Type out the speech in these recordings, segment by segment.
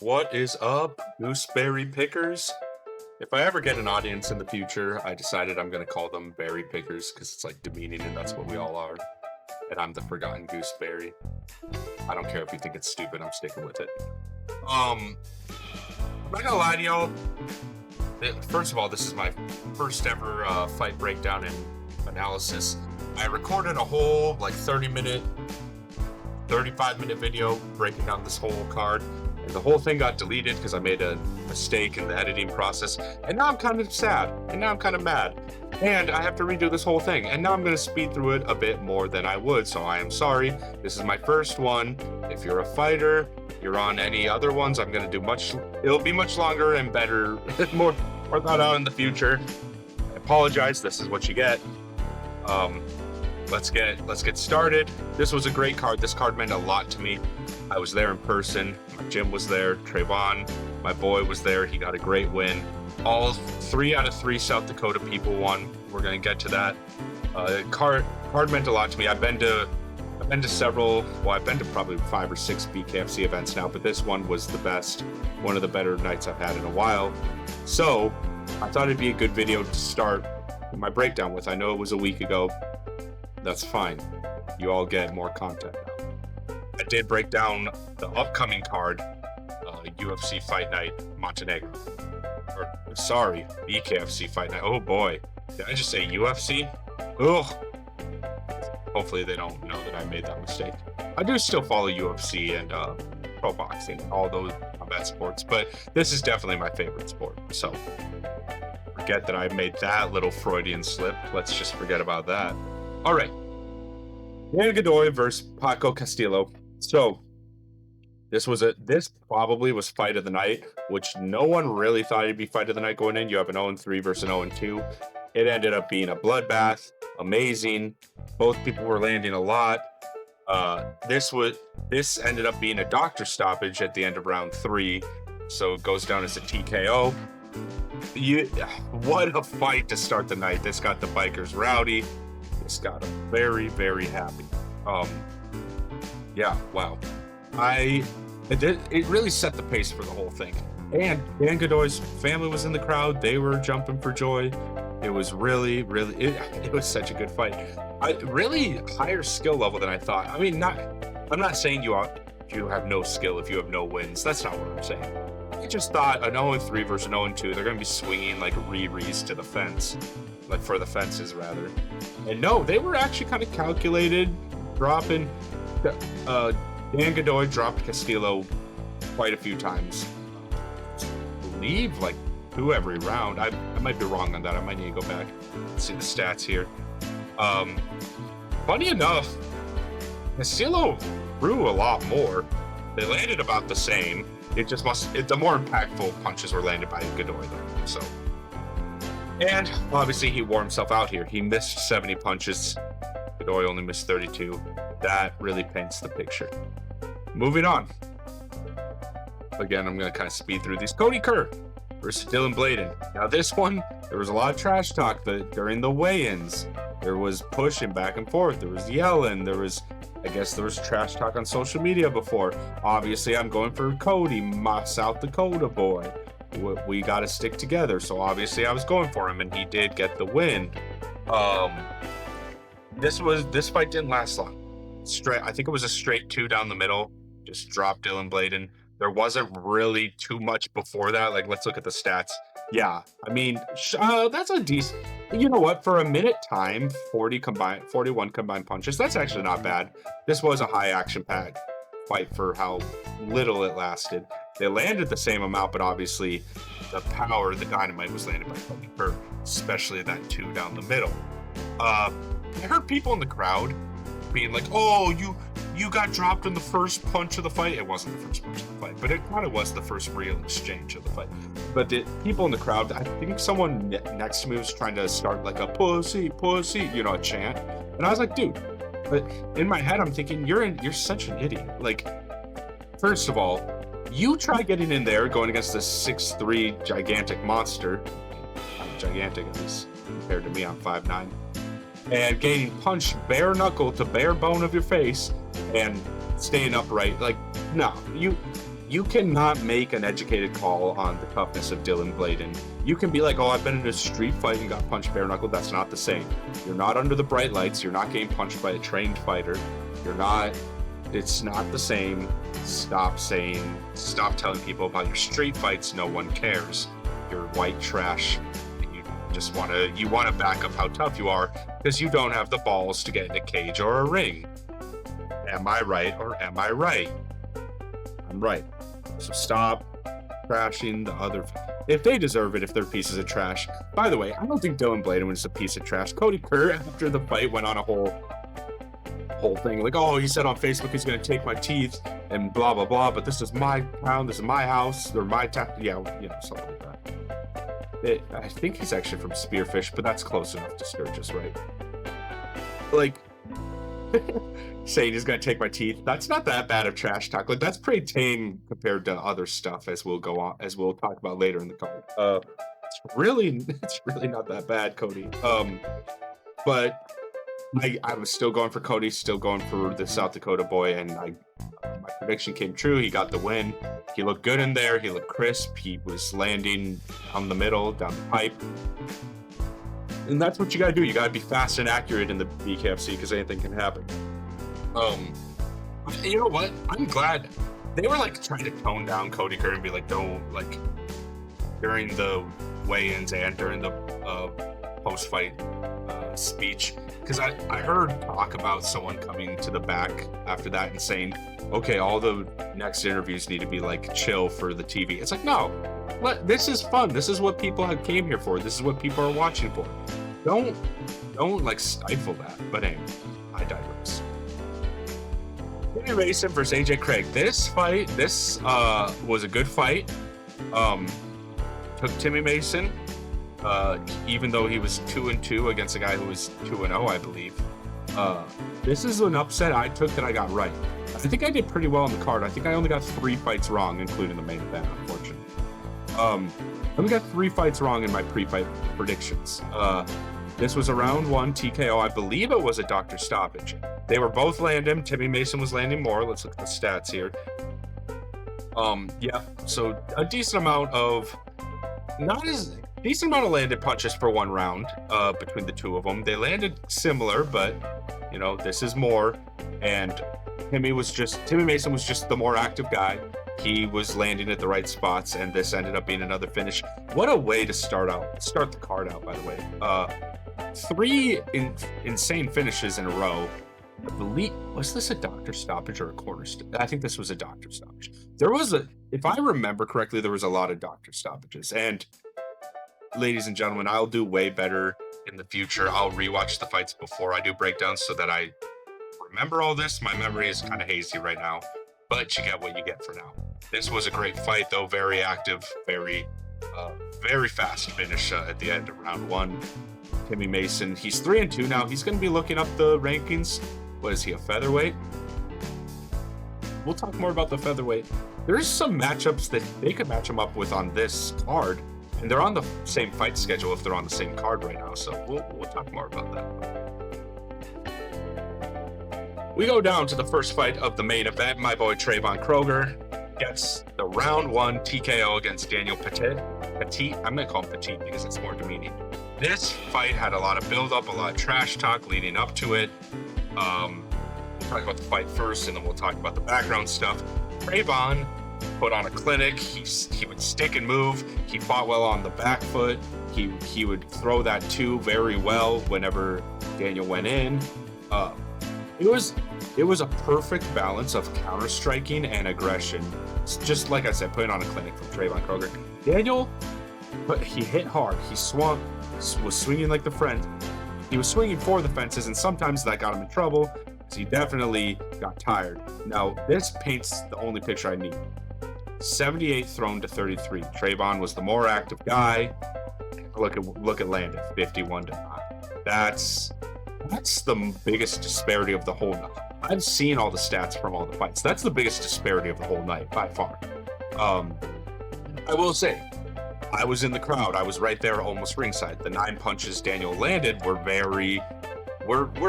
What is up, gooseberry pickers? If I ever get an audience in the future, I decided I'm going to call them berry pickers because it's like demeaning and that's what we all are. And I'm the forgotten gooseberry. I don't care if you think it's stupid, I'm sticking with it. Um, I'm not gonna lie to y'all. First of all, this is my first ever fight breakdown and analysis. I recorded a whole 30-minute 35-minute video breaking down this whole card, and the whole thing got deleted because I made a mistake in the editing process, and now I'm kind of sad, and now I'm kind of mad, and I have to redo this whole thing, and now I'm going to speed through it a bit more than I would, so I am sorry. This is my first one. If you're a fighter, you're on any other ones, I'm going to do it'll be much longer and better, more thought out in the future. I apologize, this is what you get. Let's get started. This was a great card. This card meant a lot to me. I was there in person. My gym was there. Trayvon, my boy, was there. He got a great win. All 3 out of 3 South Dakota people won. We're gonna get to that. Card meant a lot to me. I've been to several. Well, I've been to probably 5 or 6 BKFC events now, but this one was the best. One of the better nights I've had in a while. So I thought it'd be a good video to start my breakdown with. I know it was a week ago. That's fine. You all get more content now. I did break down the upcoming card, UFC Fight Night Montenegro. Sorry, BKFC Fight Night. Oh boy, did I just say UFC? Ugh. Hopefully they don't know that I made that mistake. I do still follow UFC and pro boxing, all those combat sports, but this is definitely my favorite sport. So forget that I made that little Freudian slip. Let's just forget about that. All right, Dan Godoy versus Paco Castillo. So this probably was fight of the night, which no one really thought it'd be fight of the night going in. You have an 0-3 versus an 0-2. It ended up being a bloodbath. Amazing. Both people were landing a lot. This ended up being a doctor stoppage at the end of round 3, so it goes down as a TKO. What a fight to start the night. This got the bikers rowdy. This got them very, very happy. Yeah, wow. It really set the pace for the whole thing. And Dan Godoy's family was in the crowd. They were jumping for joy. It was really, really, it was such a good fight. Really higher skill level than I thought. I mean, I'm not saying you have no skill if you have no wins. That's not what I'm saying. I just thought an 0-3 versus an 0-2, they're going to be swinging like Riri's to the fence. Like for the fences, rather. And no, they were actually kind of calculated, dropping. Dan Godoy dropped Castillo quite a few times. I believe like 2 every round. I might be wrong on that. I might need to go back and see the stats here. Funny enough, Castillo threw a lot more. They landed about the same. The more impactful punches were landed by Godoy though. So. And obviously he wore himself out here. He missed 70 punches. Godoy only missed 32. That really paints the picture. Moving on. Again, I'm going to kind of speed through these. Cody Kerr versus Dylan Bladen. Now this one, there was a lot of trash talk during the weigh-ins. There was pushing back and forth. There was yelling. There was trash talk on social media before. Obviously, I'm going for Cody, my South Dakota boy. We got to stick together. So obviously I was going for him and he did get the win. This fight didn't last long. I think it was a straight 2 down the middle. Just dropped Dylan Bladen. There wasn't really too much before that. Like, let's look at the stats. Yeah, I mean, that's a decent, you know what, for a minute time, 41 combined punches. That's actually not bad. This was a high action packed fight for how little it lasted. They landed the same amount, but obviously the power, the dynamite was landed by Cody Kerr, especially that 2 down the middle. I heard people in the crowd being like, oh, you got dropped in the first punch of the fight. It wasn't the first punch of the fight, but it kind of was the first real exchange of the fight. But the people in the crowd, I think someone next to me was trying to start like a pussy, a chant. And I was like, dude, but in my head, I'm thinking, you're such an idiot. Like, first of all, you try getting in there going against this 6'3" gigantic monster. I'm gigantic, at least compared to me, I'm 5'9". And getting punched bare knuckle to bare bone of your face and staying upright. Like, no, you cannot make an educated call on the toughness of Dylan Bladen. You can be like, oh, I've been in a street fight and got punched bare knuckle. That's not the same. You're not under the bright lights. You're not getting punched by a trained fighter. It's not the same. Stop telling people about your street fights. No one cares. You're white trash. You want to back up how tough you are because you don't have the balls to get in a cage or a ring. Am I right or am I right? I'm right. So stop trashing the other. If they deserve it, if they're pieces of trash. By the way, I don't think Dylan Bladen was a piece of trash. Cody Kerr, after the fight, went on a whole thing like, oh, he said on Facebook he's gonna take my teeth and blah blah blah. But this is my town. This is my house. Or my town. Yeah, something like that. I think he's actually from Spearfish, but that's close enough to Sturgis, right? Like, saying he's gonna take my teeth. That's not that bad of trash talk. Like, that's pretty tame compared to other stuff, as we'll talk about later in the card. It's really not that bad, Cody. But I was still going for Cody, still going for the South Dakota boy, and my prediction came true. He got the win. He looked good in there. He looked crisp. He was landing down the middle, down the pipe. And that's what you gotta do. You gotta be fast and accurate in the BKFC because anything can happen. You know what? I'm glad they were like trying to tone down Cody Kerr and be like, don't, like, during the weigh-ins and during the post-fight speech, because I heard talk about someone coming to the back after that and saying, okay, all the next interviews need to be like chill for the TV. It's like, no, this is fun. This is what people came here for. This is what people are watching for. Don't like stifle that. But anyway, I digress. Timmy Mason versus AJ Craig. This was a good fight. Took Timmy Mason, even though he was 2-2 against a guy who was 2-0, I believe. This is an upset I took that I got right. I think I did pretty well on the card. I think I only got 3 fights wrong, including the main event, unfortunately. I only got 3 fights wrong in my pre-fight predictions. This was a round 1 TKO. I believe it was a doctor stoppage. They were both landing. Timmy Mason was landing more. Let's look at the stats here. Yeah, so a decent amount of landed punches for one round between the two of them. They landed similar, but this is more. And Timmy Mason was just the more active guy. He was landing at the right spots, and this ended up being another finish. What a way to start the card out, by the way. 3 insane finishes in a row. I believe, was this a doctor stoppage or a corner I think this was a doctor stoppage. If I remember correctly, there was a lot of doctor stoppages. And ladies and gentlemen, I'll do way better in the future. I'll rewatch the fights before I do breakdowns so that I remember all this. My memory is kind of hazy right now, but you get what you get for now. This was a great fight, though. Very active, very fast finish at the end of round 1. Timmy Mason, he's 3-2 now. He's going to be looking up the rankings. What is he, a featherweight? We'll talk more about the featherweight. There's some matchups that they could match him up with on this card, and they're on the same fight schedule if they're on the same card right now, so we'll talk more about that. We go down to the first fight of the main event. My boy Trayvon Kroger gets the round 1 TKO against Daniel Petit. I'm going to call him Petit because it's more demeaning. This fight had a lot of build-up, a lot of trash talk leading up to it. We'll talk about the fight first, and then we'll talk about the background stuff. Trayvon put on a clinic. He would stick and move. He fought well on the back foot. He would throw that too very well whenever Daniel went in. It was a perfect balance of counter-striking and aggression. It's just like I said, putting on a clinic from Trayvon Kroger. Daniel, but he hit hard. He was swinging like the friend. He was swinging for the fences, and sometimes that got him in trouble. So he definitely got tired. Now, this paints the only picture I need. 78 thrown to 33. Trayvon was the more active guy. Look at Landon, 51 to 9. That's the biggest disparity of the whole night. I've seen all the stats from all the fights. That's the biggest disparity of the whole night by far. I will say, I was in the crowd. I was right there, almost ringside. The 9 punches Daniel landed were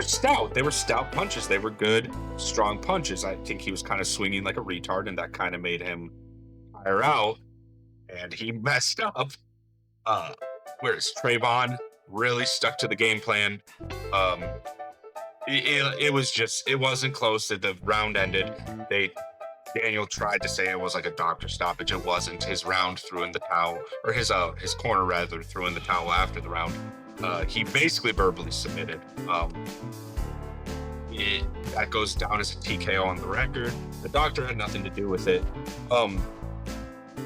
stout. They were stout punches. They were good, strong punches. I think he was kind of swinging like a retard, and that kind of made him tire out, and he messed up. Uh, whereas Trayvon really stuck to the game plan. Um, it was just, it wasn't close. The round ended. Daniel tried to say it was like a doctor stoppage. It wasn't. His round threw in the towel, or his corner rather threw in the towel after the round. He basically verbally submitted. That goes down as a TKO on the record. The doctor had nothing to do with it.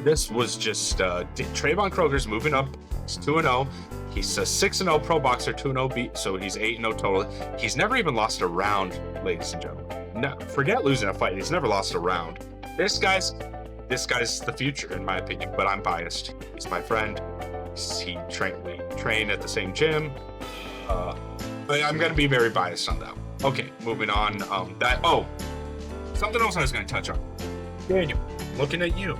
This was just Trayvon Kroger's moving up. He's 2-0. He's a 6-0 pro boxer, 2-0 beat, so he's 8-0 total. He's never even lost a round, ladies and gentlemen. No, forget losing a fight. He's never lost a round. This guy's the future, in my opinion, but I'm biased. He's my friend. We train at the same gym. But I'm going to be very biased on that. Okay, moving on. Something else I was going to touch on. Daniel, looking at you.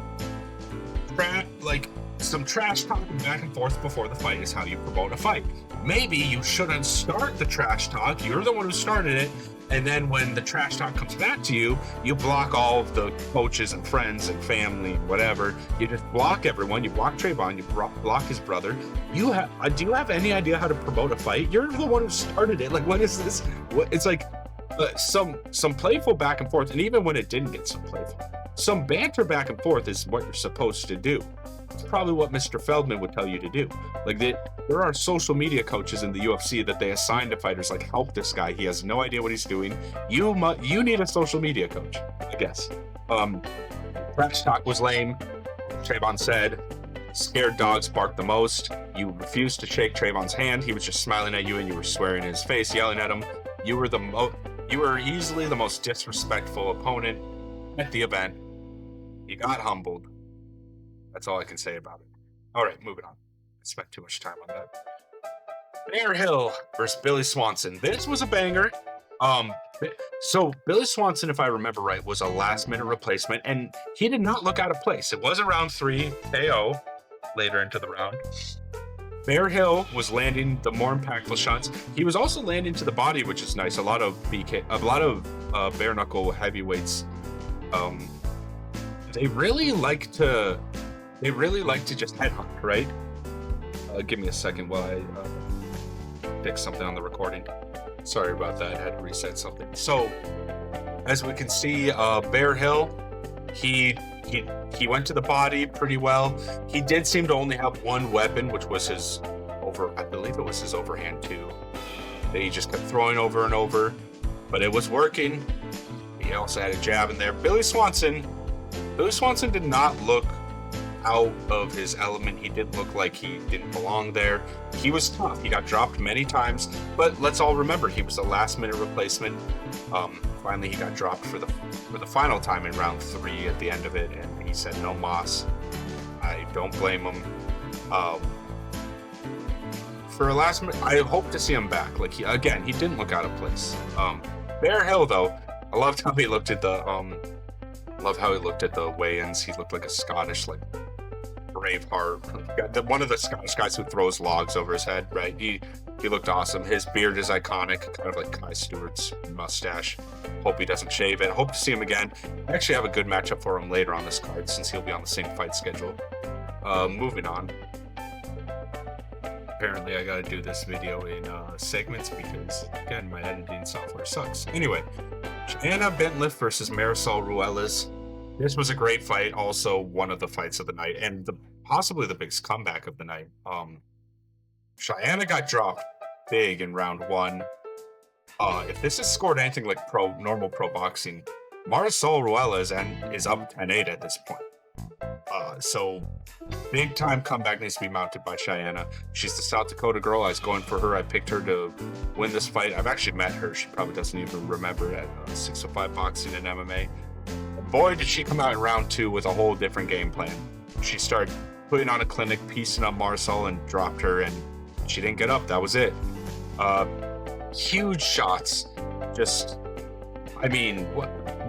Some trash talking back and forth before the fight is how you promote a fight. Maybe you shouldn't start the trash talk. You're the one who started it. And then when the trash talk comes back to you, you block all of the coaches and friends and family and whatever. You just block everyone. You block Trayvon. You block his brother. Do you have any idea how to promote a fight? You're the one who started it. Like, what is this? It's like some playful back and forth. And even when it didn't get so playful, some banter back and forth is what you're supposed to do. It's probably what Mr. Feldman would tell you to do. Like, there are social media coaches in the UFC that they assign to fighters, like, help this guy. He has no idea what he's doing. You need a social media coach, I guess. Trash talk was lame. Trayvon said, scared dogs bark the most. You refused to shake Trayvon's hand. He was just smiling at you, and you were swearing in his face, yelling at him. You were easily the most disrespectful opponent at the event. You got humbled. That's all I can say about it. All right, moving on. I spent too much time on that. Bear Hill versus Billy Swanson. This was a banger. So Billy Swanson, if I remember right, was a last-minute replacement, and he did not look out of place. It was a round 3 KO later into the round. Bear Hill was landing the more impactful shots. He was also landing to the body, which is nice. A lot of bare knuckle heavyweights. They really like to just headhunt, right? Give me a second while I fix something on the recording. Sorry about that. I had to reset something. So, as we can see, Bear Hill, he went to the body pretty well. He did seem to only have one weapon, which was his I believe it was his overhand too. That he just kept throwing over and over, but it was working. He also had a jab in there. Billy Swanson did not look out of his element. He didn't look like he didn't belong there. He was tough. He got dropped many times, but let's all remember he was a last-minute replacement. Finally, he got dropped for the final time in round 3 at the end of it, and he said no mas. I don't blame him. For a last minute, I hope to see him back. Like, he didn't look out of place. Bear Hill, though, I loved how he looked at the weigh-ins. He looked like a Scottish, like, Braveheart. One of the Scottish guys who throws logs over his head, right? He looked awesome. His beard is iconic, kind of like Kai Stewart's mustache. Hope he doesn't shave it. Hope to see him again. I actually have a good matchup for him later on this card, since he'll be on the same fight schedule. Moving on. Apparently, I gotta do this video in segments because, again, my editing software sucks. Anyway, Anna Bentliff versus Marisol Ruelas. This was a great fight, also one of the fights of the night, and possibly the biggest comeback of the night. Cheyenne got dropped big in round 1. If this is scored anything like normal pro boxing, Marisol Ruelas is up 10-8 at this point. So big time comeback needs to be mounted by Cheyenne. She's the South Dakota girl. I was going for her. I picked her to win this fight. I've actually met her. She probably doesn't even remember at 605 Boxing and MMA. Boy, did she come out in round 2 with a whole different game plan. She started putting on a clinic, piecing up Marisol, and dropped her, and she didn't get up. That was it. Huge shots. Just, I mean,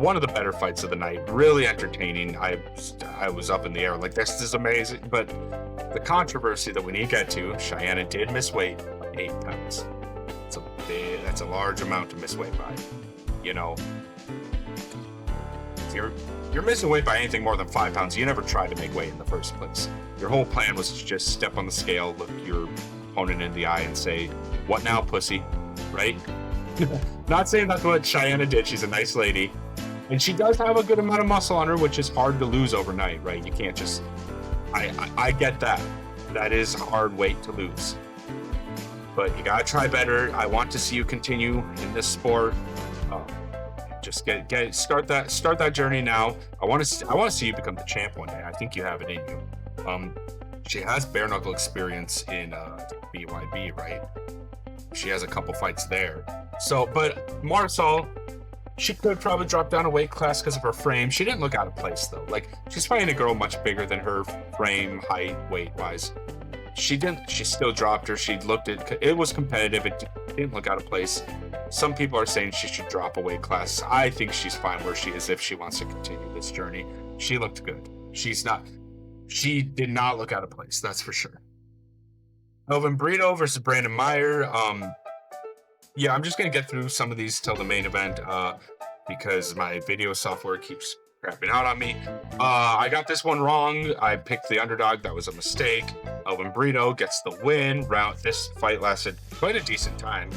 one of the better fights of the night. Really entertaining. I was up in the air like, this is amazing. But the controversy that we need to get to, Cheyenne did miss weight by 8 pounds. That's a large amount to miss weight by. You know, you're missing weight by anything more than 5 pounds, you never tried to make weight in the first place. Your whole plan was to just step on the scale, look your opponent in the eye, and say, "What now, pussy?" Right? Not saying that's what Cheyenne did. She's a nice lady, and she does have a good amount of muscle on her, which is hard to lose overnight, right? You can't just. I get that. That is hard weight to lose, but you gotta try better. I want to see you continue in this sport. Just start that journey now. I want to see you become the champ one day. I think you have it in you. She has bare knuckle experience in BYB, right? She has a couple fights there. So, but Marisol, she could probably drop down a weight class because of her frame. She didn't look out of place though. Like, she's fighting a girl much bigger than her frame, height, weight wise. She still dropped her. It was competitive. It didn't look out of place. Some people are saying she should drop a weight class. I think she's fine where she is if she wants to continue this journey. She looked good. She did not look out of place, that's for sure. Elvin Brito versus Brandon Meyer. Yeah, I'm just gonna get through some of these till the main event because my video software keeps crapping out on me. I got this one wrong. I picked the underdog. That was a mistake. Elvin Brito gets the win. This fight lasted quite a decent time.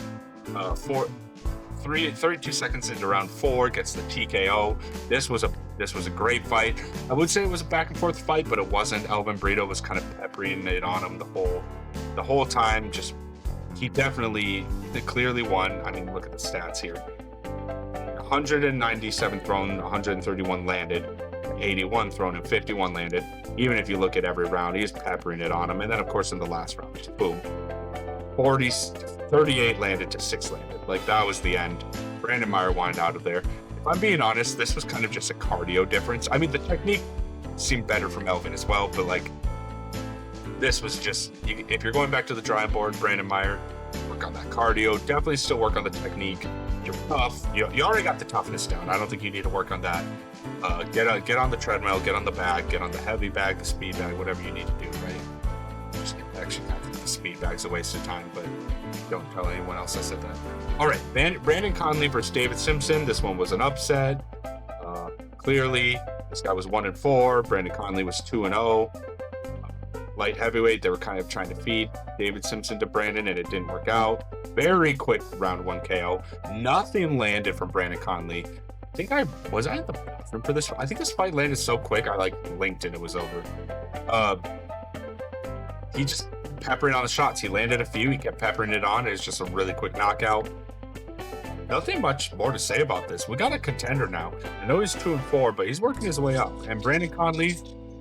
32 seconds into round 4, gets the TKO. This was a great fight. I would say it was a back and forth fight, but it wasn't. Elvin Brito was kind of peppering it on him the whole time. He clearly won. I mean, look at the stats here. 197 thrown, 131 landed, 81 thrown, and 51 landed. Even if you look at every round, he's peppering it on him. And then, of course, in the last round, just boom. 38 landed to 6 landed. Like, that was the end. Brandon Meyer wanted out of there. If I'm being honest, this was kind of just a cardio difference. I mean, the technique seemed better from Elvin as well, but like, this was just, if you're going back to the drawing board, Brandon Meyer, work on that cardio. Definitely still work on the technique. You're tough. You already got the toughness down. I don't think you need to work on that. Get on the treadmill, get on the bag, get on the heavy bag, the speed bag, whatever you need to do, right? Actually, I think the speed bag's a waste of time, but don't tell anyone else I said that. All right, Brandon Conley versus David Simpson. This one was an upset. Clearly, this guy was 1-4. Brandon Conley was 2-0. Light heavyweight, they were kind of trying to feed David Simpson to Brandon, and it didn't work out. Very quick round 1 KO. Nothing landed from Brandon Conley. Was I at the bathroom for this? I think this fight landed so quick, I blinked and it was over. He just peppering on the shots. He landed a few. He kept peppering it on. It was just a really quick knockout. Nothing much more to say about this. We got a contender now. I know he's 2-4, but he's working his way up. And Brandon Conley,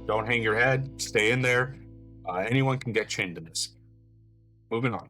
don't hang your head. Stay in there. Anyone can get chinned in this. Moving on.